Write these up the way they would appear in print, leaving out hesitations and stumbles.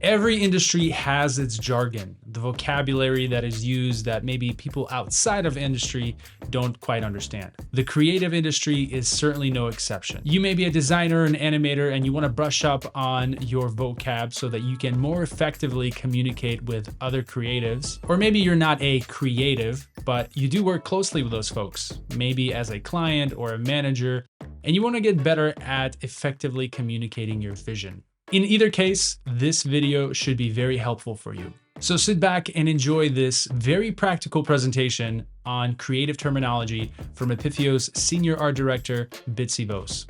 Every industry has its jargon, the vocabulary that is used that maybe people outside of industry don't quite understand. The creative industry is certainly no exception. You may be a designer, an animator, and you want to brush up on your vocab so that you can more effectively communicate with other creatives. Or maybe you're not a creative, but you do work closely with those folks, maybe as a client or a manager, and you want to get better at effectively communicating your vision. In either case, this video should be very helpful for you. So sit back and enjoy this very practical presentation on creative terminology from Epipheo's Senior Art Director, Bitsy Vos.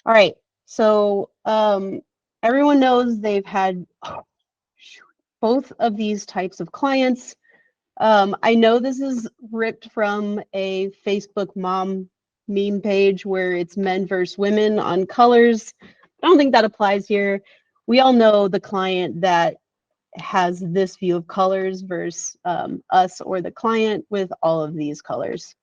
All right, so everyone knows they've had both of these types of clients. I know this is ripped from a Facebook mom meme page where it's men versus women on colors. I don't think that applies here. We all know the client that has this view of colors versus us or the client with all of these colors.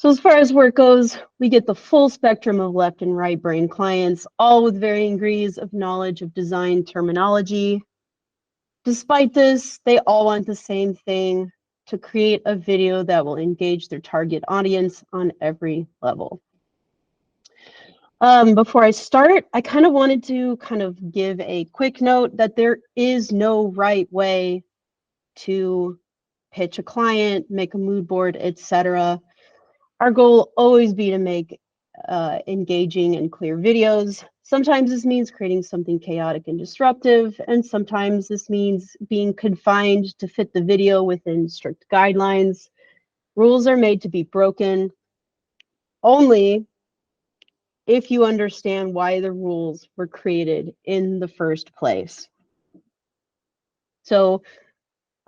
So as far as work goes, we get the full spectrum of left and right brain clients, all with varying degrees of knowledge of design terminology. Despite this, they all want the same thing: to create a video that will engage their target audience on every level. Before I start, I kind of wanted to give a quick note that there is no right way to pitch a client, make a mood board, etc. Our goal will always be to make engaging and clear videos. Sometimes this means creating something chaotic and disruptive, and sometimes this means being confined to fit the video within strict guidelines. Rules are made to be broken only if you understand why the rules were created in the first place. So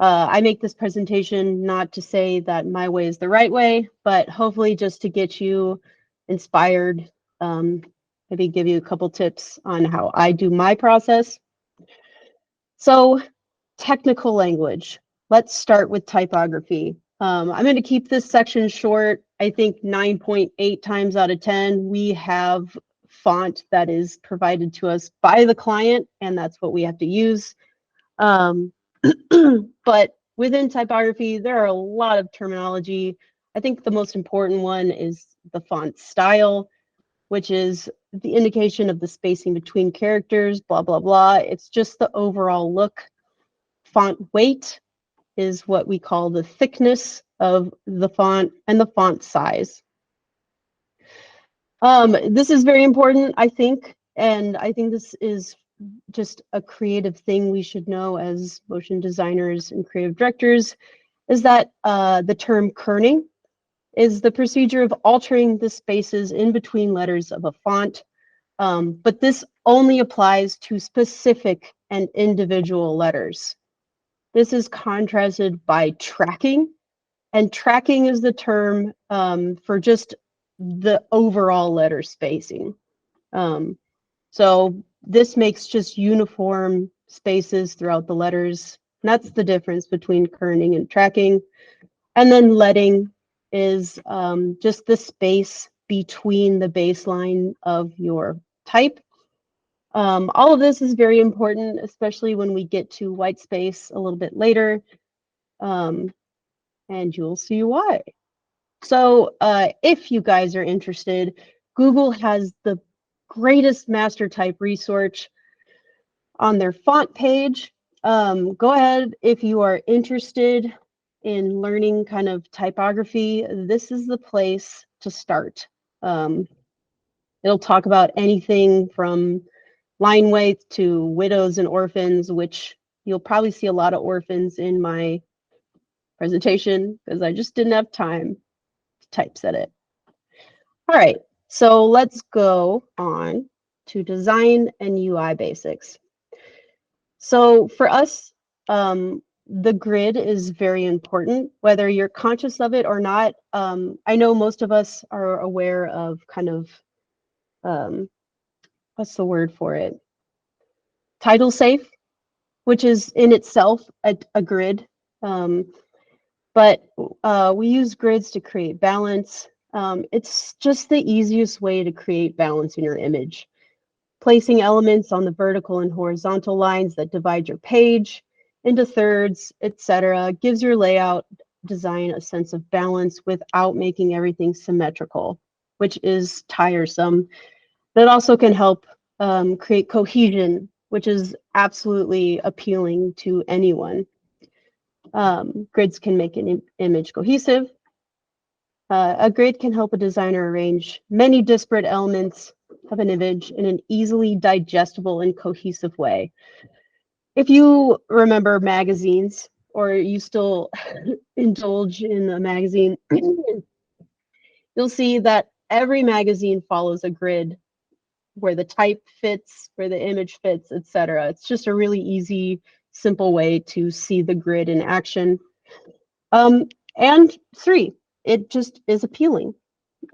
I make this presentation not to say that my way is the right way, but hopefully just to get you inspired, maybe give you a couple tips on how I do my process. So technical language. Let's start with typography. I'm going to keep this section short. I think 9.8 times out of 10, we have font that is provided to us by the client, and that's what we have to use. But within typography, there are a lot of terminology. I think the most important one is the font style, which is the indication of the spacing between characters, blah, blah, blah. It's just the overall look. Font weight is what we call the thickness of the font, and the font size. This is very important, I think, and I think this is just a creative thing we should know as motion designers and creative directors, is that the term kerning is the procedure of altering the spaces in between letters of a font, but this only applies to specific and individual letters. This is contrasted by tracking, and tracking is the term for just the overall letter spacing. So this makes just uniform spaces throughout the letters. And that's the difference between kerning and tracking. And then leading is just the space between the baseline of your type. All of this is very important, especially when we get to white space a little bit later. And you'll see why. So if you guys are interested, Google has the greatest master type resource on their font page. Go ahead if you are interested in learning kind of typography. This is the place to start. It'll talk about anything from line weight to widows and orphans, which you'll probably see a lot of orphans in my presentation because I just didn't have time to typeset it. All right. So let's go on to design and UI basics. So for us, the grid is very important, whether you're conscious of it or not. I know most of us are aware of kind of what's the word for it? Title safe, which is in itself a grid. But we use grids to create balance. It's just the easiest way to create balance in your image. Placing elements on the vertical and horizontal lines that divide your page into thirds, etc., gives your layout design a sense of balance without making everything symmetrical, which is tiresome. That also can help create cohesion, which is absolutely appealing to anyone. Grids can make an image cohesive. A grid can help a designer arrange many disparate elements of an image in an easily digestible and cohesive way. If you remember magazines, or you still indulge in a magazine, you'll see that every magazine follows a grid where the type fits, where the image fits, etc. It's just a really easy, simple way to see the grid in action. And three, it just is appealing.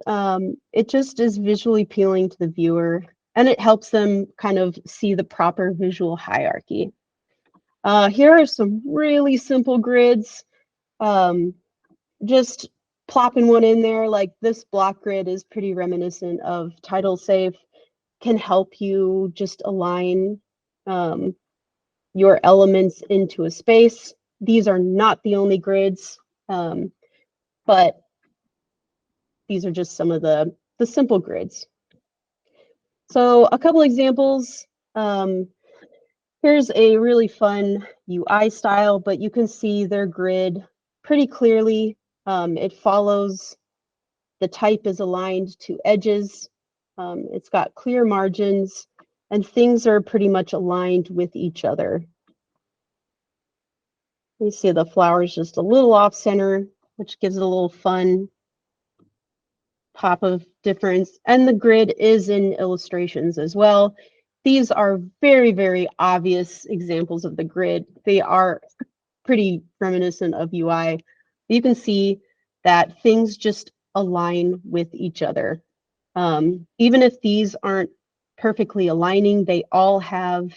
It just is visually appealing to the viewer, and it helps them kind of see the proper visual hierarchy. Here are some really simple grids. Just plopping one in there, like this block grid is pretty reminiscent of Title Safe, can help you just align your elements into a space. These are not the only grids, but these are just some of the simple grids. So a couple examples. Here's a really fun UI style, but you can see their grid pretty clearly. It follows, the type is aligned to edges. It's got clear margins, and things are pretty much aligned with each other. You see the flower's just a little off center, which gives it a little fun pop of difference. And the grid is in illustrations as well. These are very, very obvious examples of the grid. They are pretty reminiscent of UI. You can see that things just align with each other. Even if these aren't perfectly aligning, they all have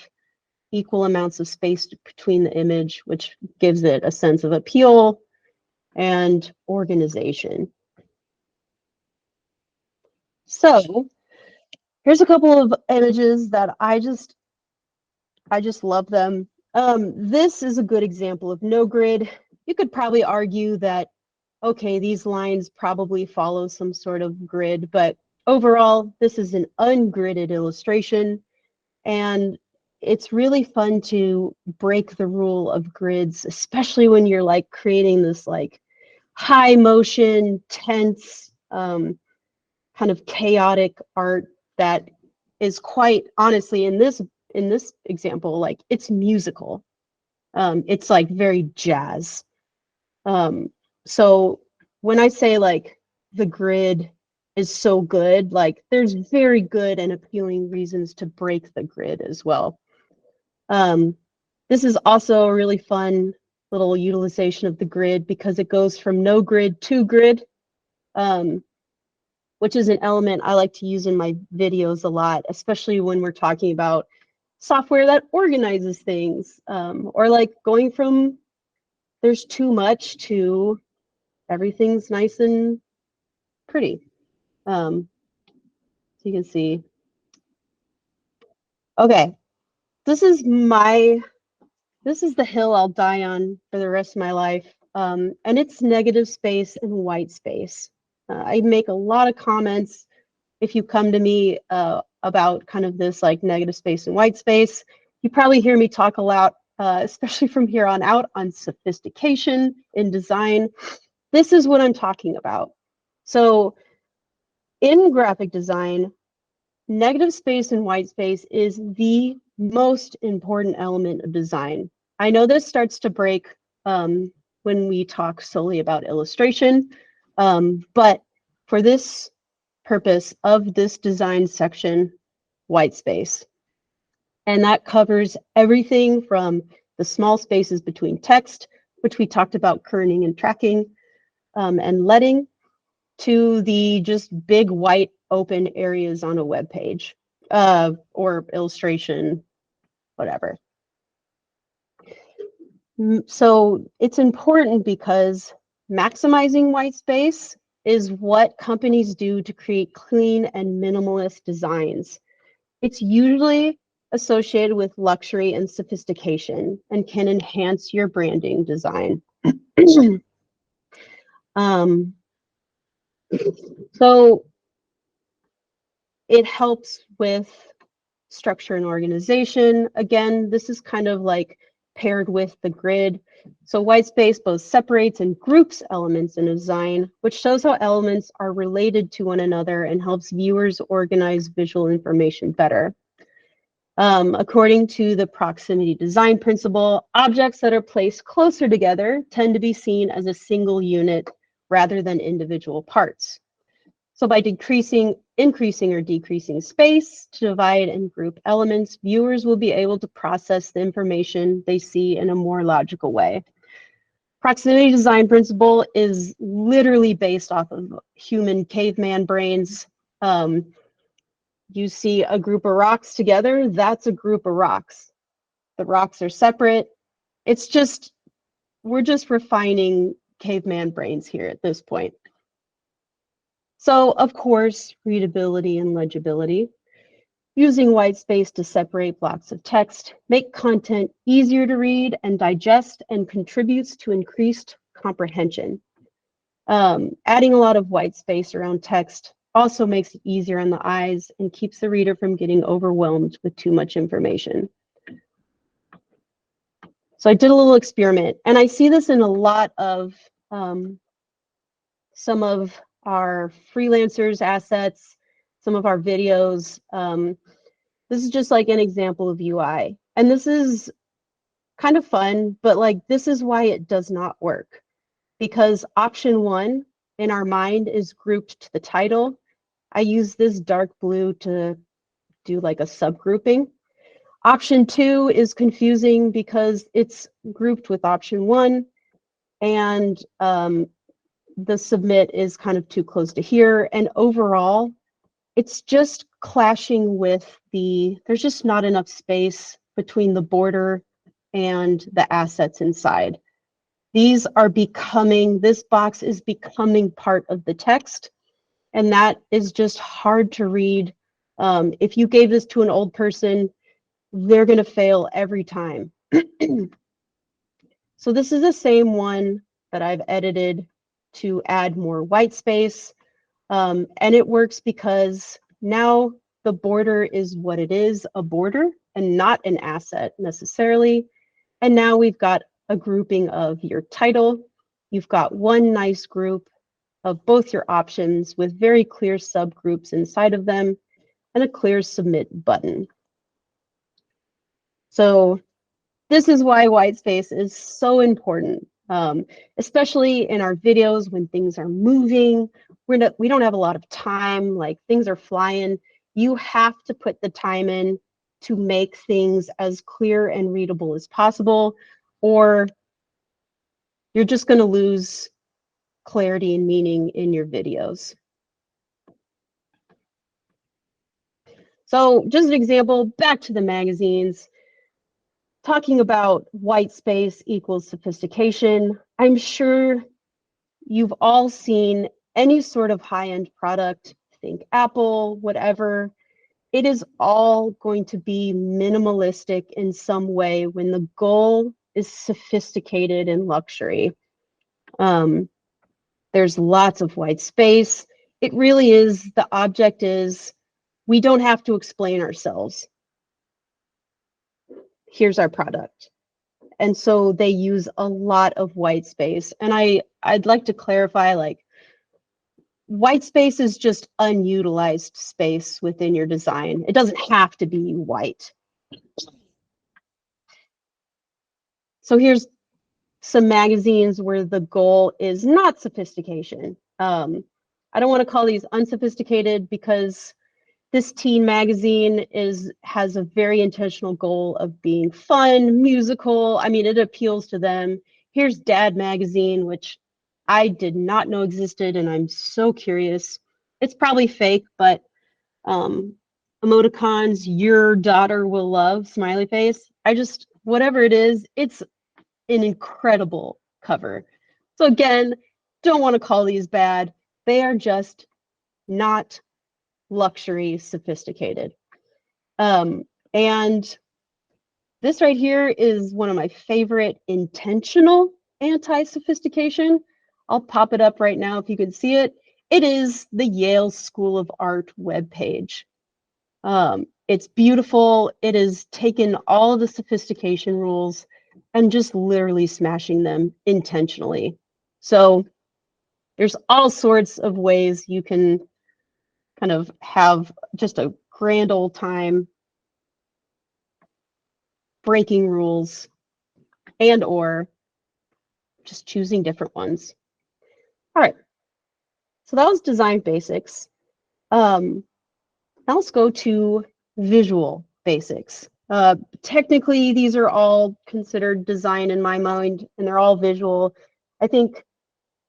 equal amounts of space between the image, which gives it a sense of appeal and organization. So here's a couple of images that I just love them. This is a good example of no grid. You could probably argue that, okay, these lines probably follow some sort of grid, but overall, this is an ungridded illustration, and it's really fun to break the rule of grids, especially when you're like creating this like high motion, tense, kind of chaotic art that is quite honestly in this example, like it's musical. It's like very jazz. So when I say like the grid is so good, like there's very good and appealing reasons to break the grid as well. This is also a really fun little utilization of the grid because it goes from no grid to grid, which is an element I like to use in my videos a lot, especially when we're talking about software that organizes things, or like going from there's too much to everything's nice and pretty. So you can see. Okay, this is the hill I'll die on for the rest of my life, and it's negative space and white space. I make a lot of comments if you come to me about kind of this like negative space and white space. You probably hear me talk a lot, especially from here on out, on sophistication in design. This is what I'm talking about. So in graphic design, negative space and white space is the most important element of design. I know this starts to break when we talk solely about illustration, but for this purpose of this design section, white space. And that covers everything from the small spaces between text, which we talked about kerning and tracking, and leading, to the just big white open areas on a web page. or illustration, whatever. So it's important because maximizing white space is what companies do to create clean and minimalist designs. It's usually associated with luxury and sophistication and can enhance your branding design. um, so it helps with structure and organization. Again, this is kind of like paired with the grid. So white space both separates and groups elements in a design, which shows how elements are related to one another and helps viewers organize visual information better. According to the proximity design principle, objects that are placed closer together tend to be seen as a single unit rather than individual parts. So by increasing or decreasing space to divide and group elements, viewers will be able to process the information they see in a more logical way. Proximity design principle is literally based off of human caveman brains. You see a group of rocks together, that's a group of rocks. The rocks are separate. It's just, we're just refining caveman brains here at this point. So, of course, readability and legibility. Using white space to separate blocks of text make content easier to read and digest and contributes to increased comprehension. Adding a lot of white space around text also makes it easier on the eyes and keeps the reader from getting overwhelmed with too much information. So I did a little experiment, and I see this in a lot of some of our freelancers' assets, some of our videos. This is just like an example of UI. And this is kind of fun, but like this is why it does not work. Because option 1 in our mind is grouped to the title. I use this dark blue to do like a subgrouping. Option 2 is confusing because it's grouped with option 1, and the submit is kind of too close to here. And overall, it's just clashing with there's just not enough space between the border and the assets inside. This box is becoming part of the text, and that is just hard to read. If you gave this to an old person, they're going to fail every time. So this is the same one that I've edited to add more white space. And it works because now the border is what it is, a border, and not an asset necessarily. And now we've got a grouping of your title. You've got one nice group of both your options with very clear subgroups inside of them and a clear submit button. So this is why white space is so important, especially in our videos when things are moving. We don't have a lot of time, like things are flying. You have to put the time in to make things as clear and readable as possible, or you're just going to lose clarity and meaning in your videos. So just an example, back to the magazines. Talking about white space equals sophistication. I'm sure you've all seen any sort of high-end product, think Apple, whatever. It is all going to be minimalistic in some way when the goal is sophisticated and luxury. There's lots of white space. It really is, the object is, we don't have to explain ourselves. Here's our product. And so they use a lot of white space. And I'd like to clarify, like, white space is just unutilized space within your design. It doesn't have to be white. So here's some magazines where the goal is not sophistication. I don't want to call these unsophisticated because this teen magazine has a very intentional goal of being fun, musical. I mean, it appeals to them. Here's Dad magazine, which I did not know existed, and I'm so curious. It's probably fake, but emoticons, your daughter will love, smiley face. Whatever it is, it's an incredible cover. So again, don't want to call these bad. They are just not luxury sophisticated. And this right here is one of my favorite intentional anti-sophistication. I'll pop it up right now if you can see it. It is the Yale School of Art webpage. It's beautiful. It has taken all of the sophistication rules and just literally smashing them intentionally. So there's all sorts of ways you can kind of have just a grand old time breaking rules and or just choosing different ones. All right, so that was design basics. Now let's go to visual basics. Technically, these are all considered design in my mind, and they're all visual. I think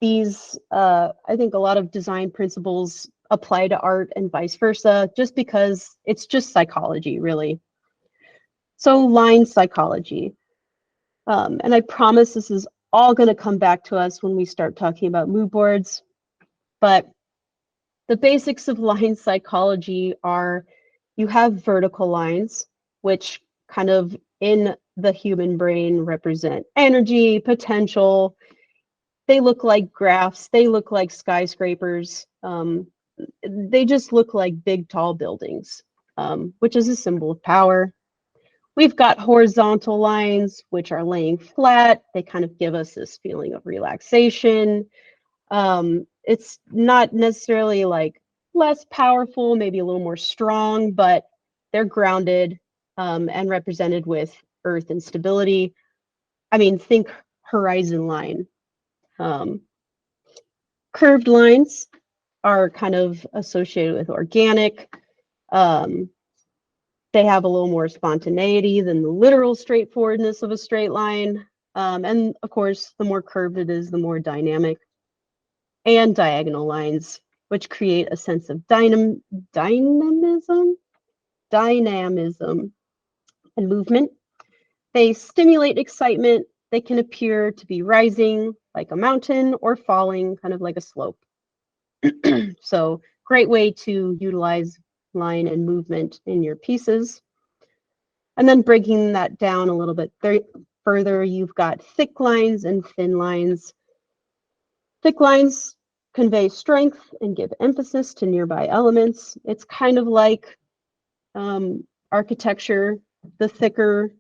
I think a lot of design principles apply to art and vice versa, just because it's just psychology, really. So line psychology. And I promise this is all going to come back to us when we start talking about mood boards. But the basics of line psychology are you have vertical lines, which kind of in the human brain represent energy, potential. They look like graphs. They look like skyscrapers. They just look like big, tall buildings, which is a symbol of power. We've got horizontal lines, which are laying flat. They kind of give us this feeling of relaxation. It's not necessarily like less powerful, maybe a little more strong, but they're grounded and represented with earth and stability. I mean, think horizon line. Curved lines are kind of associated with organic. They have a little more spontaneity than the literal straightforwardness of a straight line. And of course, the more curved it is, the more dynamic. And diagonal lines, which create a sense of dynamism, and movement. They stimulate excitement. They can appear to be rising like a mountain or falling kind of like a slope. So great way to utilize line and movement in your pieces. And then breaking that down a little bit further, you've got thick lines and thin lines. Thick lines convey strength and give emphasis to nearby elements. It's kind of like architecture. The thicker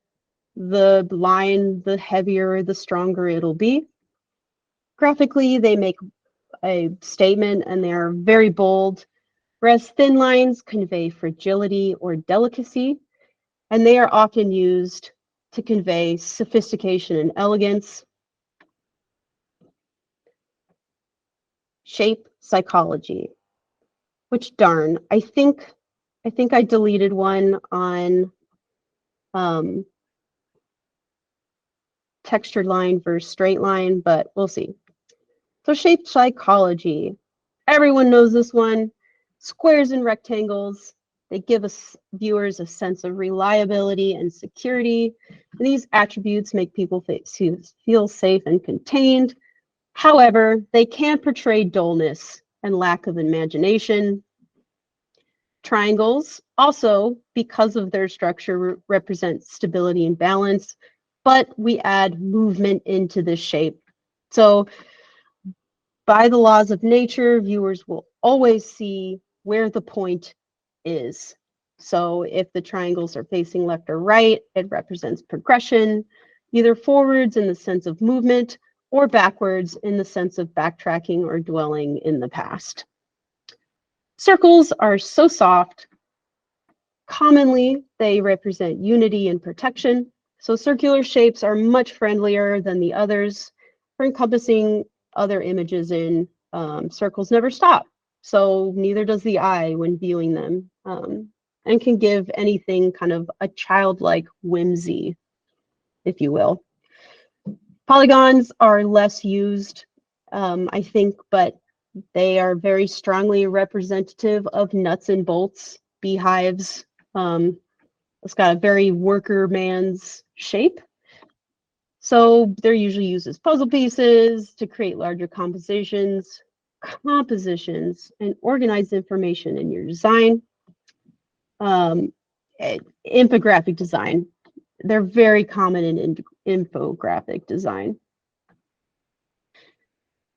the line, the heavier, the stronger it'll be. Graphically, they make a statement and they are very bold, whereas thin lines convey fragility or delicacy, and they are often used to convey sophistication and elegance. Shape psychology, which darn, I think I deleted one on textured line versus straight line, but we'll see. So shape psychology, everyone knows this one. Squares and rectangles, they give us viewers a sense of reliability and security. And these attributes make people feel safe and contained. However, they can portray dullness and lack of imagination. Triangles also, because of their structure, represent stability and balance, but we add movement into this shape. So by the laws of nature, viewers will always see where the point is. So if the triangles are facing left or right, it represents progression, either forwards in the sense of movement or backwards in the sense of backtracking or dwelling in the past. Circles are so soft. Commonly, they represent unity and protection. So circular shapes are much friendlier than the others for encompassing other images in. Circles never stop, so neither does the eye when viewing them, and can give anything kind of a childlike whimsy, if you will. Polygons are less used, I think, but they are very strongly representative of nuts and bolts, beehives, It's got a very worker man's shape. So they're usually used as puzzle pieces to create larger compositions, and organize information in your design. Infographic design. They're very common in infographic design.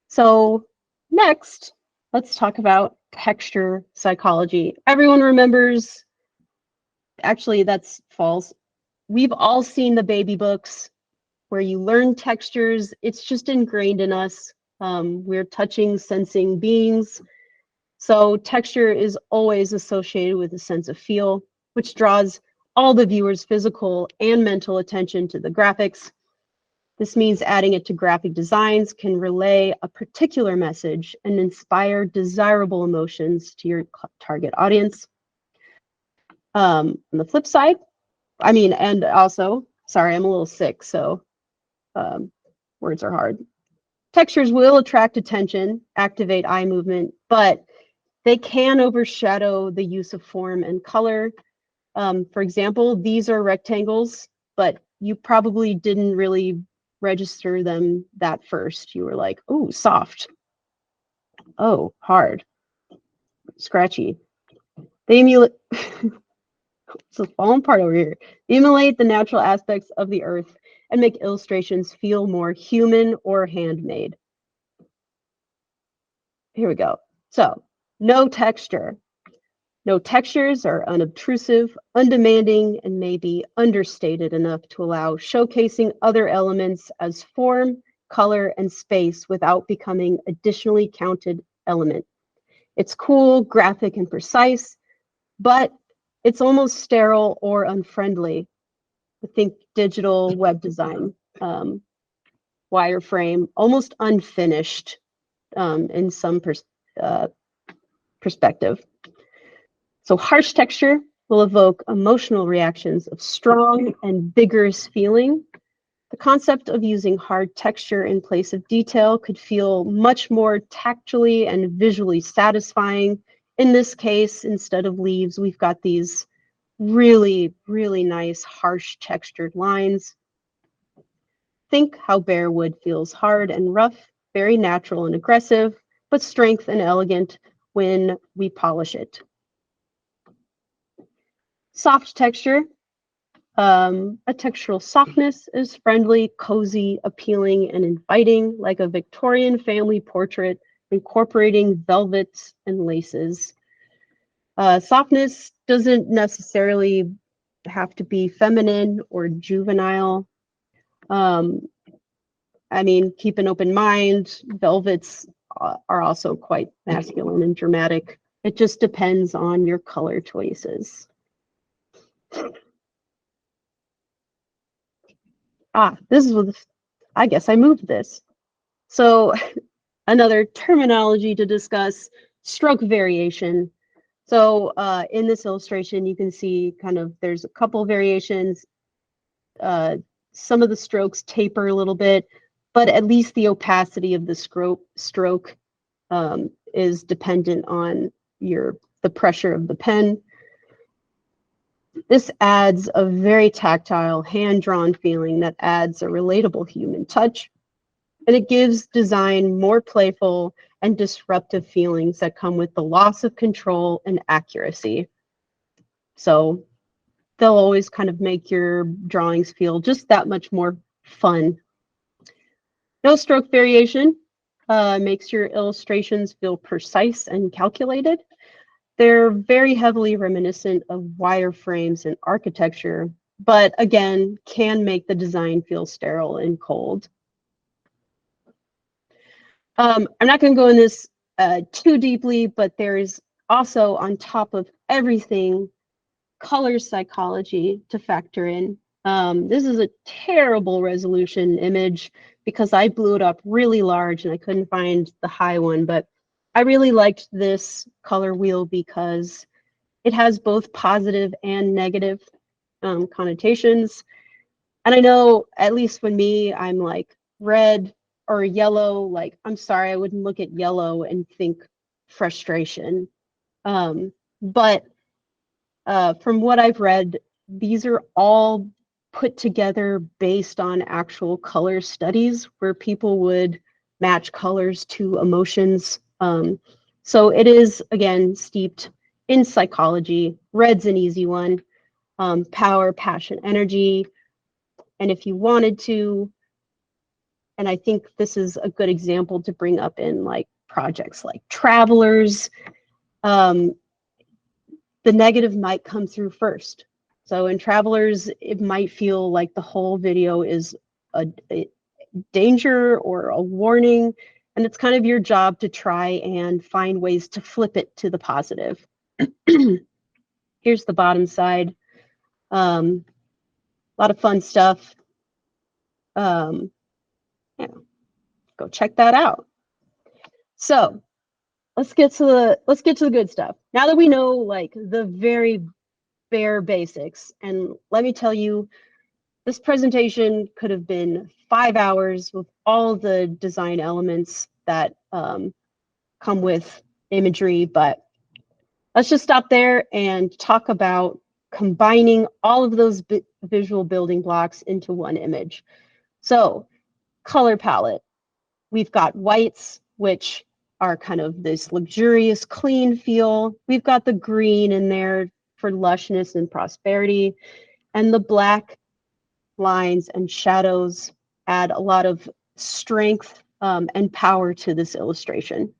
So next, let's talk about texture psychology. Everyone remembers, actually that's false. We've all seen the baby books where you learn textures. It's just ingrained in us. We're touching, sensing beings. So texture is always associated with a sense of feel, which draws all the viewer's physical and mental attention to the graphics. This means adding it to graphic designs can relay a particular message and inspire desirable emotions to your target audience. On the flip side, and also, sorry, I'm a little sick, so words are hard. Textures will attract attention, activate eye movement, but they can overshadow the use of form and color. For example, these are rectangles, but you probably didn't really register them that first. You were like, oh, soft. Oh, hard. Scratchy. They emulate, it's falling apart over here. They emulate the natural aspects of the earth and make illustrations feel more human or handmade. Here we go. So, no texture. No textures are unobtrusive, undemanding, and may be understated enough to allow showcasing other elements as form, color, and space without becoming additionally counted element. It's cool, graphic, and precise, but it's almost sterile or unfriendly. I think digital web design, wireframe, almost unfinished in some perspective. So harsh texture will evoke emotional reactions of strong and vigorous feeling. The concept of using hard texture in place of detail could feel much more tactily and visually satisfying. In this case, instead of leaves, we've got these really, really nice harsh textured lines. Think how bare wood feels hard and rough, very natural and aggressive, but strength and elegant when we polish it. Soft texture. A textural softness is friendly, cozy, appealing, and inviting, like a Victorian family portrait incorporating velvets and laces. Softness doesn't necessarily have to be feminine or juvenile. Keep an open mind. Velvets are also quite masculine and dramatic. It just depends on your color choices. This is what I guess I moved this. So another terminology to discuss, stroke variation. So in this illustration, you can see there's a couple variations. Some of the strokes taper a little bit, but at least the opacity of the stroke is dependent on the pressure of the pen. This adds a very tactile, hand-drawn feeling that adds a relatable human touch, and it gives design more playful and disruptive feelings that come with the loss of control and accuracy. So they'll always kind of make your drawings feel just that much more fun. No stroke variation makes your illustrations feel precise and calculated. They're very heavily reminiscent of wireframes and architecture, but again, can make the design feel sterile and cold. I'm not going to go in this too deeply, but there's also, on top of everything, color psychology to factor in. This is a terrible resolution image because I blew it up really large and I couldn't find the high one, but I really liked this color wheel because it has both positive and negative connotations. And I know, at least when me, I'm like red or yellow, like, I'm sorry, I wouldn't look at yellow and think frustration. But From what I've read, these are all put together based on actual color studies where people would match colors to emotions. So it is, again, steeped in psychology. Red's an easy one. Power, passion, energy. And if you wanted to, and I think this is a good example to bring up in like projects like Travelers, the negative might come through first. So in Travelers, it might feel like the whole video is a danger or a warning, and it's kind of your job to try and find ways to flip it to the positive. Here's the bottom side. A lot of fun stuff. Yeah, go check that out. So let's get to the good stuff. Now that we know like the very bare basics, and let me tell you, this presentation could have been 5 hours with all the design elements that come with imagery, but let's just stop there and talk about combining all of those visual building blocks into one image. So, color palette. We've got whites, which are kind of this luxurious, clean feel. We've got the green in there for lushness and prosperity, and the black lines and shadows add a lot of strength and power to this illustration.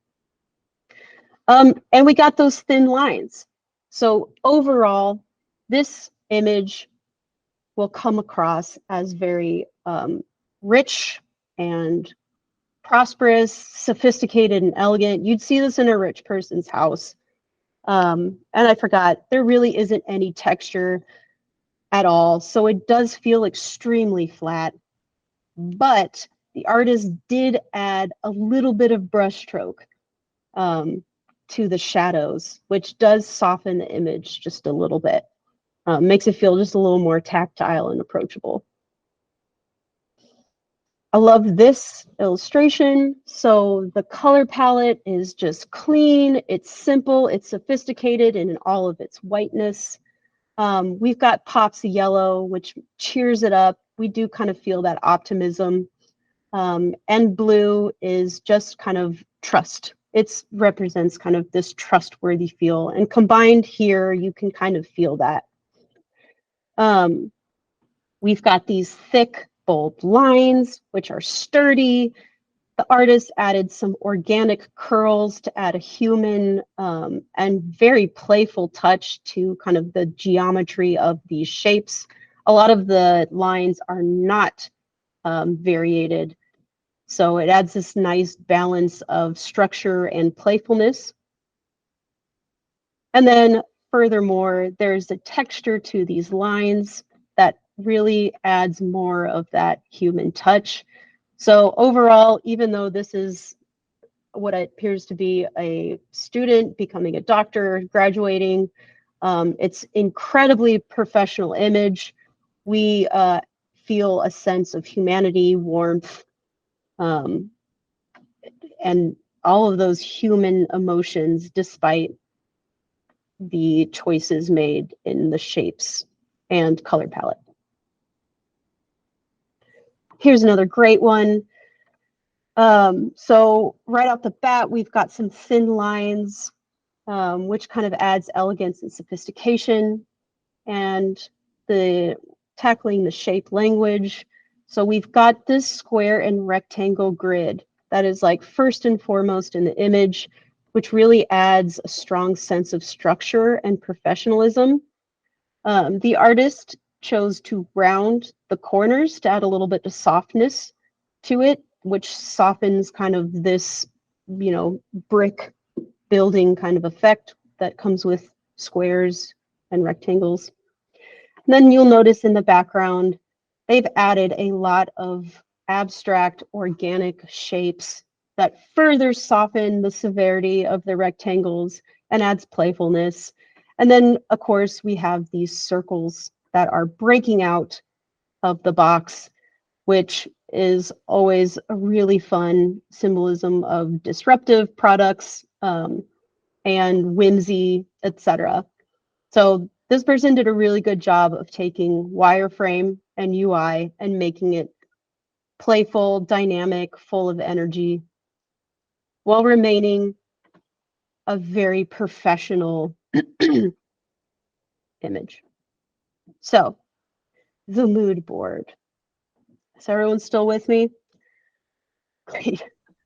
And we got those thin lines. So overall, this image will come across as very rich and prosperous, sophisticated, and elegant. You'd see this in a rich person's house. And I forgot, there really isn't any texture at all. So it does feel extremely flat, but the artist did add a little bit of brushstroke to the shadows, which does soften the image just a little bit. Makes it feel just a little more tactile and approachable. I love this illustration. So the color palette is just clean, it's simple, it's sophisticated in all of its whiteness. We've got pops of yellow, which cheers it up. We do kind of feel that optimism. And blue is just kind of trust. It represents kind of this trustworthy feel. And combined here, you can kind of feel that. We've got these thick, bold lines, which are sturdy. The artist added some organic curls to add a human and very playful touch to kind of the geometry of these shapes. A lot of the lines are not variated, so it adds this nice balance of structure and playfulness. And then furthermore, there's a texture to these lines that really adds more of that human touch. So overall, even though this is what appears to be a student becoming a doctor, graduating, it's incredibly professional image. We feel a sense of humanity, warmth, and all of those human emotions despite the choices made in the shapes and color palette. Here's another great one. So right off the bat, we've got some thin lines, which kind of adds elegance and sophistication, and tackling the shape language. So we've got this square and rectangle grid that is like first and foremost in the image, which really adds a strong sense of structure and professionalism. The artist chose to round the corners to add a little bit of softness to it, which softens kind of this, brick building kind of effect that comes with squares and rectangles. And then you'll notice in the background, they've added a lot of abstract organic shapes that further soften the severity of the rectangles and adds playfulness. And then, of course, we have these circles that are breaking out of the box, which is always a really fun symbolism of disruptive products and whimsy, etc. So This person did a really good job of taking wireframe and UI and making it playful, dynamic, full of energy, while remaining a very professional image. So, the mood board. Is everyone still with me? Great.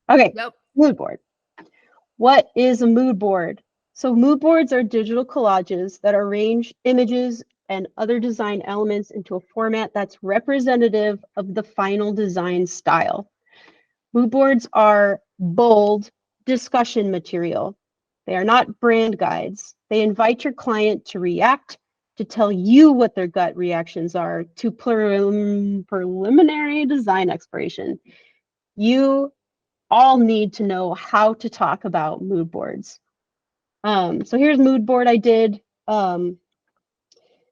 Okay, Yep. mood board. What is a mood board? So mood boards are digital collages that arrange images and other design elements into a format that's representative of the final design style. Mood boards are bold discussion material. They are not brand guides. They invite your client to react, to tell you what their gut reactions are to preliminary design exploration. You all need to know how to talk about mood boards. So here's mood board I did.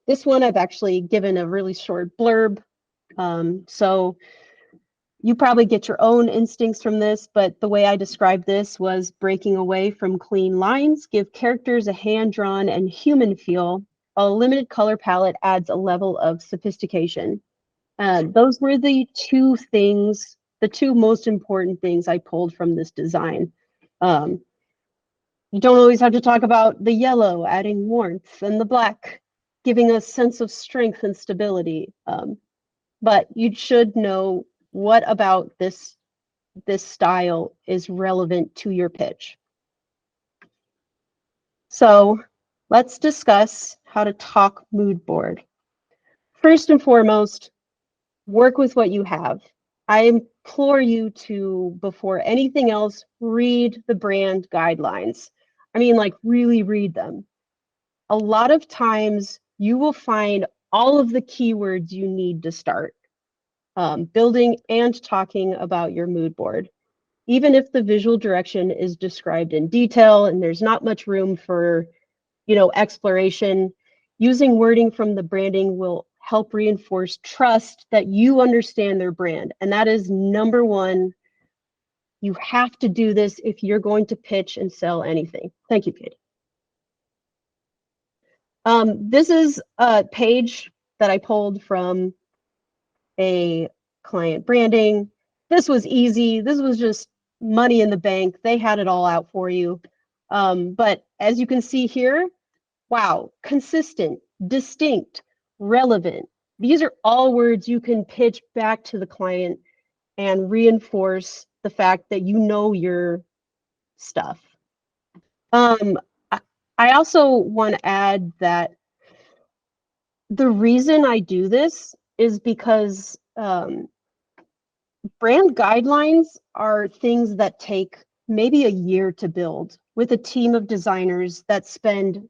This one I've actually given a really short blurb. So you probably get your own instincts from this, but the way I described this was breaking away from clean lines, give characters a hand-drawn and human feel. A limited color palette adds a level of sophistication. Those were the two things, the two most important things I pulled from this design. You don't always have to talk about the yellow adding warmth and the black giving a sense of strength and stability. But you should know what about this style is relevant to your pitch. So let's discuss how to talk mood board. First and foremost, work with what you have. I implore you to, before anything else, read the brand guidelines. I mean, like, really read them. A lot of times you will find all of the keywords you need to start building and talking about your mood board. Even if the visual direction is described in detail and there's not much room for, exploration, using wording from the branding will help reinforce trust that you understand their brand. And that is number one. You have to do this if you're going to pitch and sell anything. Thank you, Katie. This is a page that I pulled from a client branding. This was easy. This was just money in the bank. They had it all out for you. But as you can see here, wow, consistent, distinct, relevant. These are all words you can pitch back to the client and reinforce the fact that you know your stuff. I also want to add that the reason I do this is because brand guidelines are things that take maybe a year to build with a team of designers that spend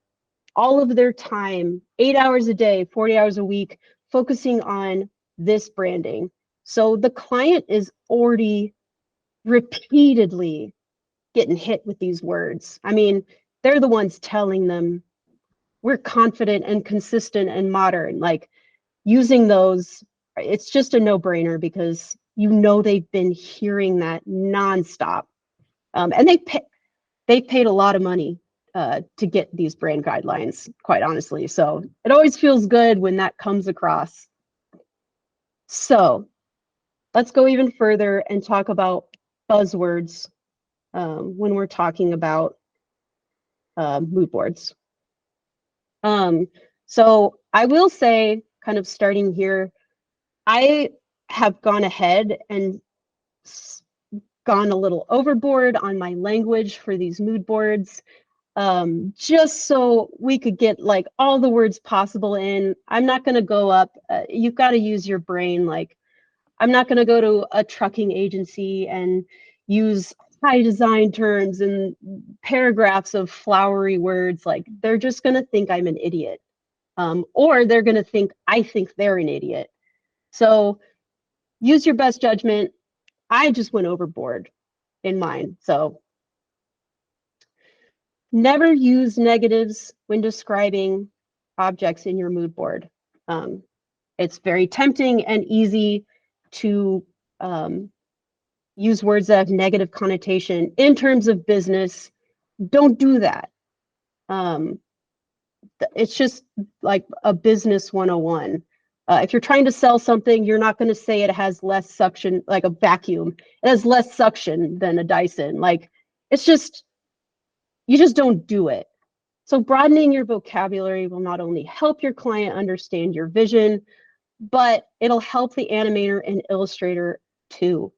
all of their time, 8 hours a day, 40 hours a week, focusing on this branding. So the client is already repeatedly getting hit with these words. I mean, they're the ones telling them we're confident and consistent and modern. Like, using those, it's just a no-brainer because they've been hearing that nonstop. And they've paid a lot of money to get these brand guidelines, quite honestly. So it always feels good when that comes across. So let's go even further and talk about buzzwords when we're talking about mood boards. So I will say, kind of starting here, I have gone ahead and gone a little overboard on my language for these mood boards, just so we could get like all the words possible in. I'm not going to go up. You've got to use your brain. Like, I'm not going to go to a trucking agency and use high design terms and paragraphs of flowery words. Like, they're just going to think I'm an idiot. Or they're going to think I think they're an idiot. So use your best judgment. I just went overboard in mine. So never use negatives when describing objects in your mood board. It's very tempting and easy to use words that have negative connotation in terms of business. Don't do that. it's just like a business 101. If you're trying to sell something, you're not going to say it has less suction, like a vacuum. It has less suction than a Dyson. Like, it's just, you just don't do it. So broadening your vocabulary will not only help your client understand your vision, but it'll help the animator and illustrator too.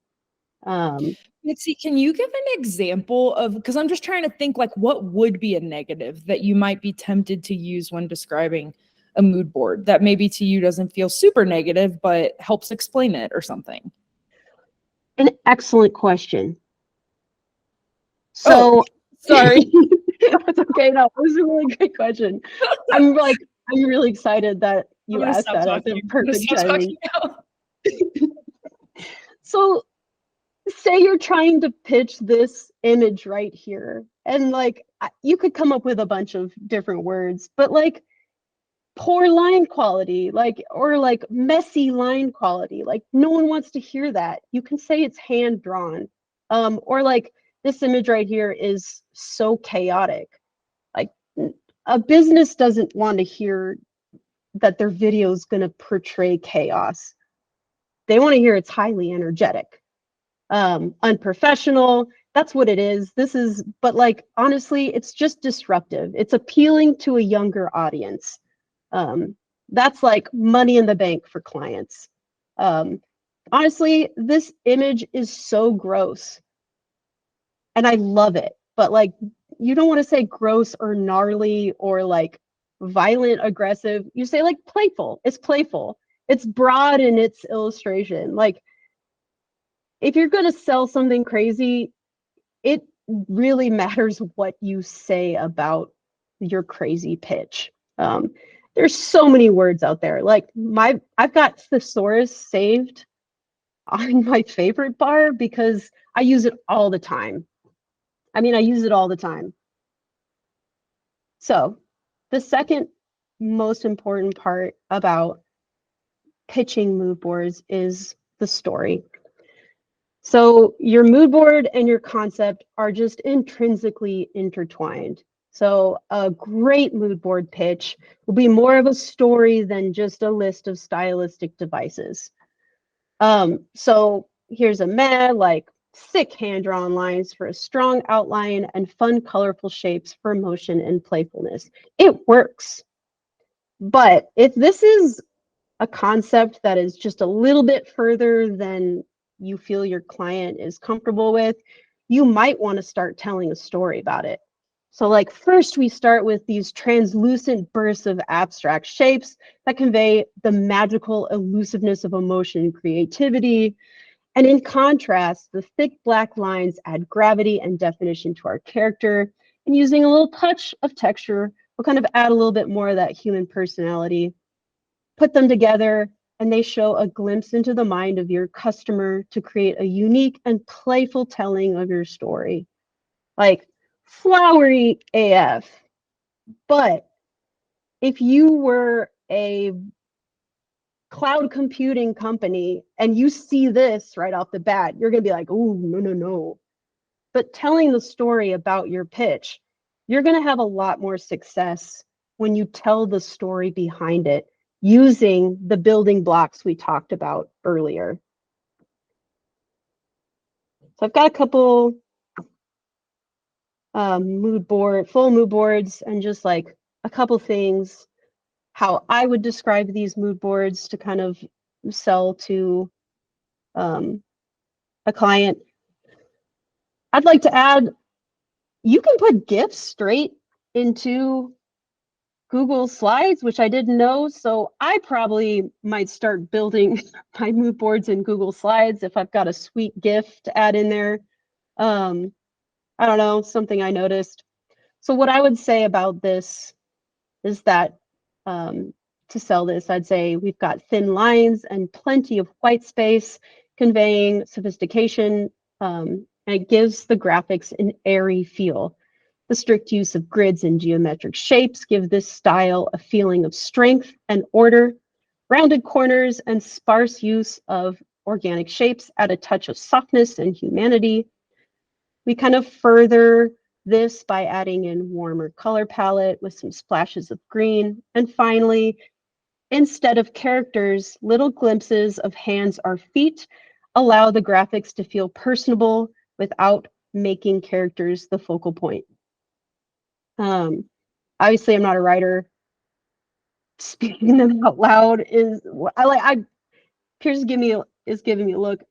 Mitzi, can you give an example of, because I'm just trying to think like what would be a negative that you might be tempted to use when describing a mood board that maybe to you doesn't feel super negative, but helps explain it or something? An excellent question. So, sorry. That's okay. No, it was a really great question. I'm really excited that you asked that at the perfect timing. So say you're trying to pitch this image right here, and like you could come up with a bunch of different words, but like poor line quality, like, or like messy line quality, like no one wants to hear that. You can say it's hand drawn, or like this image right here is so chaotic. Like a business doesn't want to hear that their video is going to portray chaos. They want to hear it's highly energetic, unprofessional. That's what it is. But like, honestly, it's just disruptive. It's appealing to a younger audience. That's like money in the bank for clients. Honestly, this image is so gross and I love it, but like, you don't want to say gross or gnarly or like violent, aggressive. You say like playful. It's playful. It's broad in its illustration. Like, if you're going to sell something crazy, it really matters what you say about your crazy pitch. There's so many words out there. Like I've got thesaurus saved on my favorite bar because I use it all the time. I mean, I use it all the time. So the second most important part about pitching mood boards is the story. So your mood board and your concept are just intrinsically intertwined. So a great mood board pitch will be more of a story than just a list of stylistic devices. So here's a like thick hand-drawn lines for a strong outline and fun, colorful shapes for motion and playfulness. It works. But if this is a concept that is just a little bit further than you feel your client is comfortable with, you might want to start telling a story about it. So like first we start with these translucent bursts of abstract shapes that convey the magical elusiveness of emotion and creativity. And in contrast, the thick black lines add gravity and definition to our character. And using a little touch of texture, we'll kind of add a little bit more of that human personality. Put them together, and they show a glimpse into the mind of your customer to create a unique and playful telling of your story. Like flowery AF. But if you were a cloud computing company and you see this right off the bat, you're going to be like, oh, no. But telling the story about your pitch, you're going to have a lot more success when you tell the story behind it using the building blocks we talked about earlier. So I've got a couple full mood boards, and just like a couple things how I would describe these mood boards to kind of sell to a client. I'd like to add, you can put GIFs straight into Google Slides, which I didn't know. So I probably might start building my mood boards in Google Slides if I've got a sweet GIF to add in there. I don't know, something I noticed. So what I would say about this is that to sell this, I'd say we've got thin lines and plenty of white space conveying sophistication, and it gives the graphics an airy feel. The strict use of grids and geometric shapes give this style a feeling of strength and order. Rounded corners and sparse use of organic shapes add a touch of softness and humanity. We kind of further this by adding in warmer color palette with some splashes of green. And finally, instead of characters, little glimpses of hands or feet allow the graphics to feel personable without making characters the focal point. Obviously, I'm not a writer. Speaking them out loud is Pierce is giving me a look.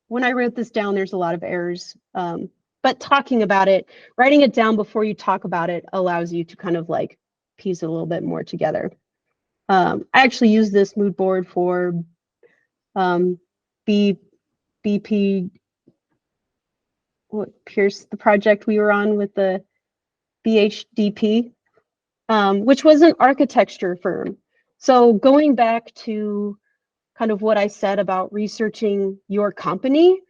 When I wrote this down, there's a lot of errors. But talking about it, writing it down before you talk about it allows you to kind of like piece it a little bit more together. I actually use this mood board for BP, Pierce, the project we were on with the BHDP, which was an architecture firm. So going back to kind of what I said about researching your company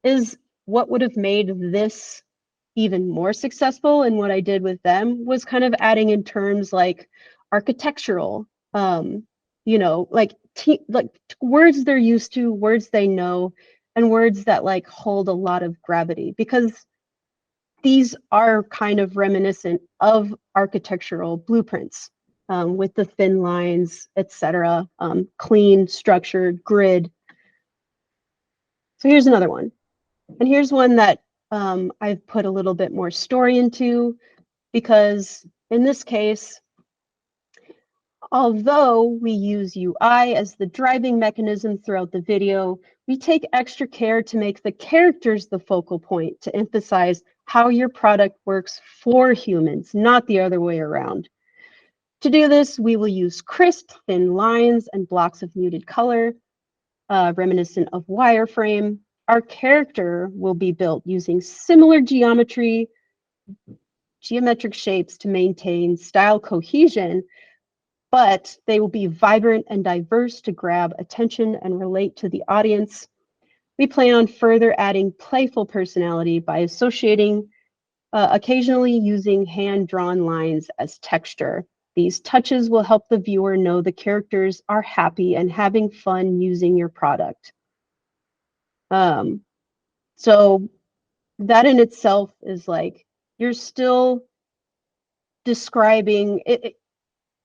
is what would have made this even more successful. And what I did with them was kind of adding in terms like architectural, like words they're used to, words they know, and words that like hold a lot of gravity, because these are kind of reminiscent of architectural blueprints, with the thin lines, etc., clean, structured, grid. So here's another one. And here's one that I've put a little bit more story into, because in this case, although we use UI as the driving mechanism throughout the video, we take extra care to make the characters the focal point to emphasize how your product works for humans, not the other way around. To do this, we will use crisp, thin lines and blocks of muted color, reminiscent of wireframe. Our character will be built using similar geometric shapes to maintain style cohesion, but they will be vibrant and diverse to grab attention and relate to the audience. We plan on further adding playful personality by associating, occasionally using hand-drawn lines as texture. These touches will help the viewer know the characters are happy and having fun using your product. So that in itself is like, you're still describing it.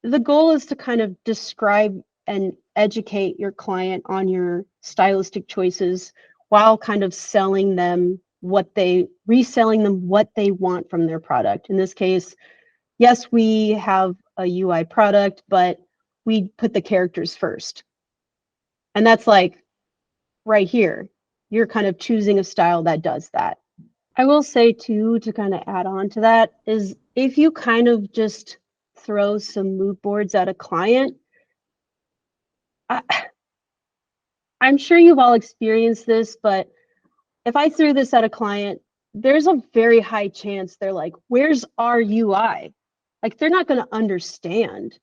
The goal is to kind of describe and educate your client on your stylistic choices while kind of reselling them what they want from their product. In this case, yes, we have a UI product, but we put the characters first. And that's like right here. You're kind of choosing a style that does that. I will say too, to kind of add on to that, is if you kind of just throw some mood boards at a client, I'm sure you've all experienced this, but if I threw this at a client, there's a very high chance they're like, where's our UI? Like, they're not going to understand.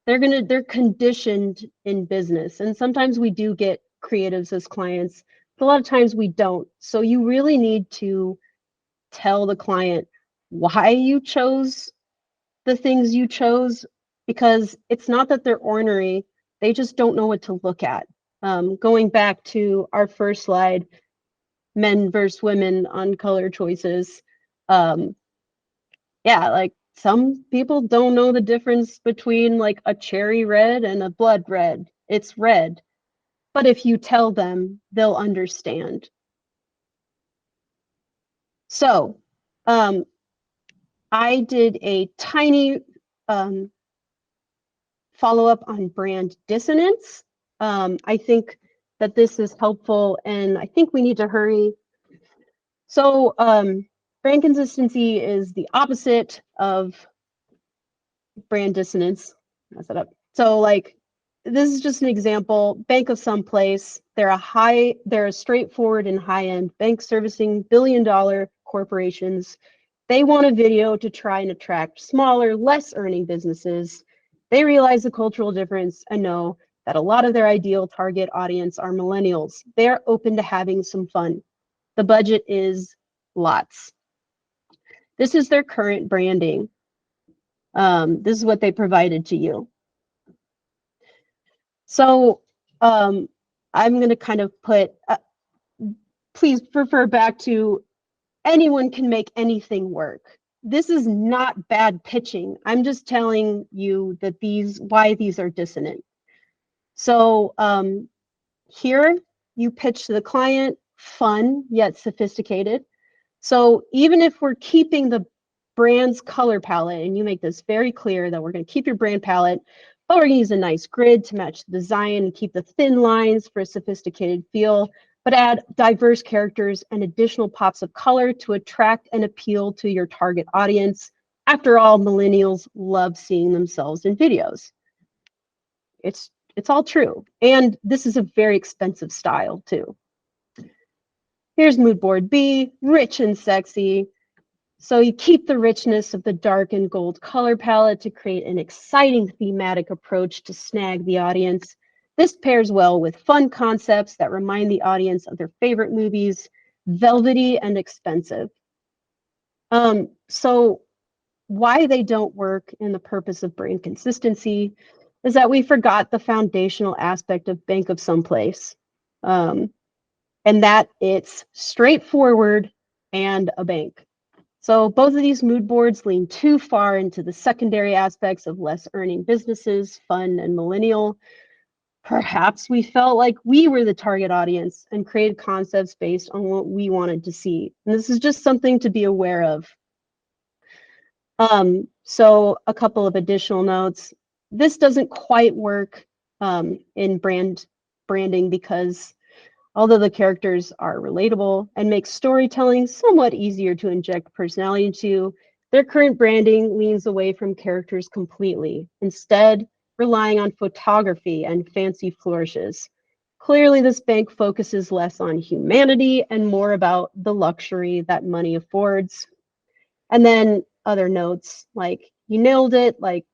They're conditioned in business. And sometimes we do get creatives as clients, but a lot of times we don't. So you really need to tell the client why you chose the things you chose, because it's not that they're ornery, they just don't know what to look at. Going back to our first slide, men versus women on color choices. Yeah, like some people don't know the difference between like a cherry red and a blood red. It's red. But if you tell them, they'll understand. So I did a tiny follow-up on brand dissonance. I think that this is helpful, and I think we need to hurry. So brand consistency is the opposite of brand dissonance. Mess it up. So like, this is just an example. Bank of someplace. They're a straightforward and high-end bank servicing billion-dollar corporations. They want a video to try and attract smaller, less earning businesses. They realize the cultural difference and know that a lot of their ideal target audience are millennials. They're open to having some fun. The budget is lots. This is their current branding. This is what they provided to you. So I'm going to kind of put, please refer back to anyone can make anything work. This is not bad pitching. I'm just telling you that why these are dissonant. So here you pitch to the client, fun yet sophisticated. So even if we're keeping the brand's color palette, and you make this very clear that we're going to keep your brand palette, but we're going to use a nice grid to match the design and keep the thin lines for a sophisticated feel, but add diverse characters and additional pops of color to attract and appeal to your target audience. After all, millennials love seeing themselves in videos. It's all true. And this is a very expensive style too. Here's mood board B, rich and sexy. So you keep the richness of the dark and gold color palette to create an exciting thematic approach to snag the audience. This pairs well with fun concepts that remind the audience of their favorite movies, velvety and expensive. So why they don't work in the purpose of brand consistency is that we forgot the foundational aspect of Bank of Someplace, and that it's straightforward and a bank. So both of these mood boards lean too far into the secondary aspects of less earning businesses, fun and millennial. Perhaps we felt like we were the target audience and created concepts based on what we wanted to see. And this is just something to be aware of. So a couple of additional notes. This doesn't quite work in branding because although the characters are relatable and make storytelling somewhat easier to inject personality into, their current branding leans away from characters completely, instead relying on photography and fancy flourishes. Clearly, this bank focuses less on humanity and more about the luxury that money affords. And then other notes, like you nailed it, like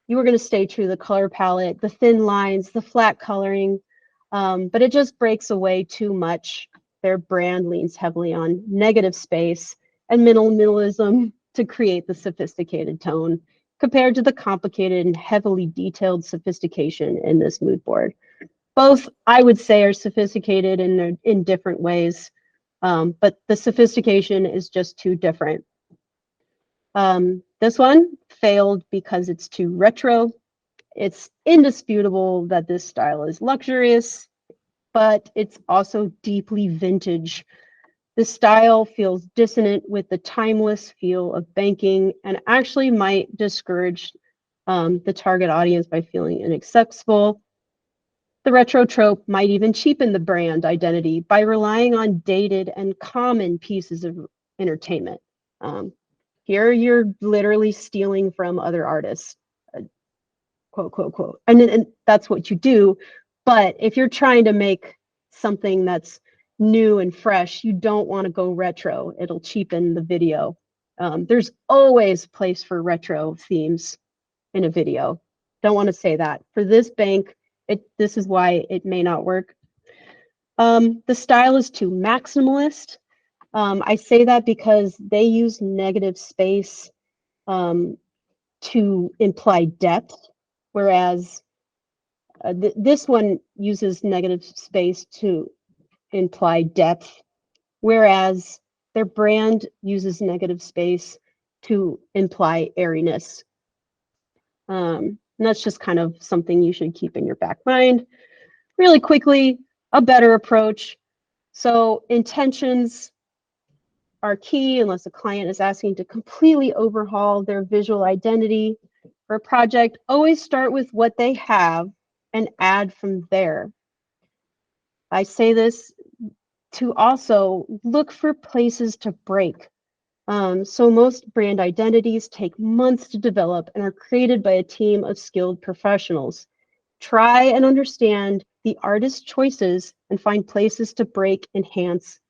you were going to stay true to the color palette, the thin lines, the flat coloring, but it just breaks away too much. Their brand leans heavily on negative space and minimalism to create the sophisticated tone compared to the complicated and heavily detailed sophistication in this mood board. Both, I would say, are sophisticated in different ways, but the sophistication is just too different. This one failed because it's too retro. It's indisputable that this style is luxurious, but it's also deeply vintage. The style feels dissonant with the timeless feel of banking and actually might discourage the target audience by feeling inaccessible. The retro trope might even cheapen the brand identity by relying on dated and common pieces of entertainment. Here you're literally stealing from other artists, quote, quote, quote. And that's what you do. But if you're trying to make something that's new and fresh, you don't want to go retro. It'll cheapen the video. There's always place for retro themes in a video. Don't want to say that. For this bank, this is why it may not work. The style is too maximalist. I say that because they use negative space to imply depth, whereas this one uses negative space to imply depth, whereas their brand uses negative space to imply airiness. And that's just kind of something you should keep in your back mind. Really quickly, a better approach. So intentions are key unless a client is asking to completely overhaul their visual identity. For a project, always start with what they have and add from there. I say this to also look for places to break. So most brand identities take months to develop and are created by a team of skilled professionals. Try and understand the artist's choices and find places to break, enhance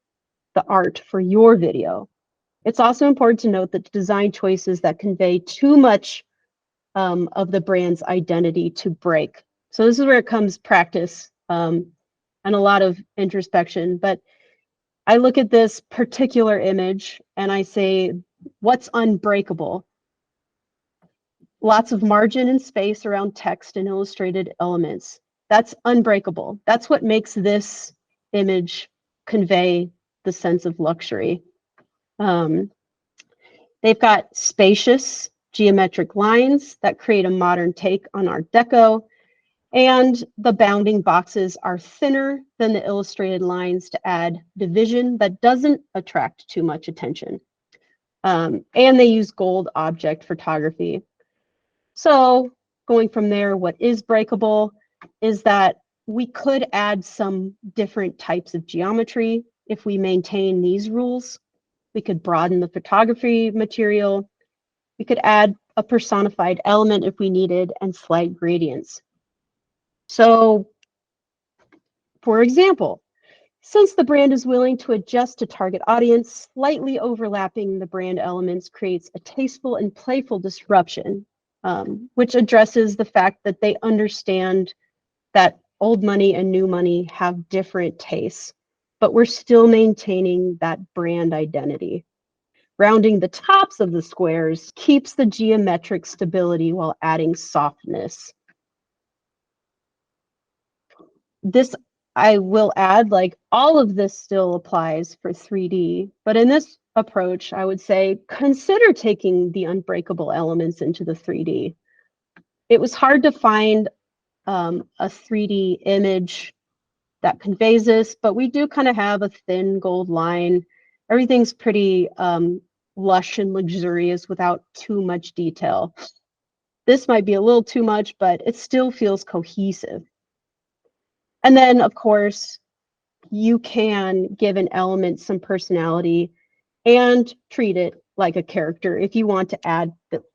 the art for your video. It's also important to note that design choices that convey too much of the brand's identity to break. So this is where it comes practice and a lot of introspection. But I look at this particular image and I say, what's unbreakable? Lots of margin and space around text and illustrated elements. That's unbreakable. That's what makes this image convey the sense of luxury. They've got spacious geometric lines that create a modern take on Art Deco, and the bounding boxes are thinner than the illustrated lines to add division that doesn't attract too much attention. And they use gold object photography. So going from there, what is breakable is that we could add some different types of geometry if we maintain these rules. We could broaden the photography material. We could add a personified element if we needed, and slight gradients. So, for example, since the brand is willing to adjust to target audience, slightly overlapping the brand elements creates a tasteful and playful disruption, which addresses the fact that they understand that old money and new money have different tastes, but we're still maintaining that brand identity. Rounding the tops of the squares keeps the geometric stability while adding softness. This, I will add, like, all of this still applies for 3D, but in this approach, I would say consider taking the unbreakable elements into the 3D. It was hard to find a 3D image that conveys this, but we do kind of have a thin gold line. Everything's pretty lush and luxurious without too much detail. This might be a little too much, but it still feels cohesive. And then, of course, you can give an element some personality and treat it like a character if you want to add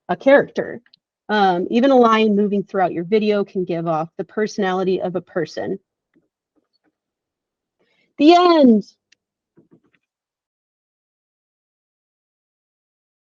a character. Even a line moving throughout your video can give off the personality of a person. The end.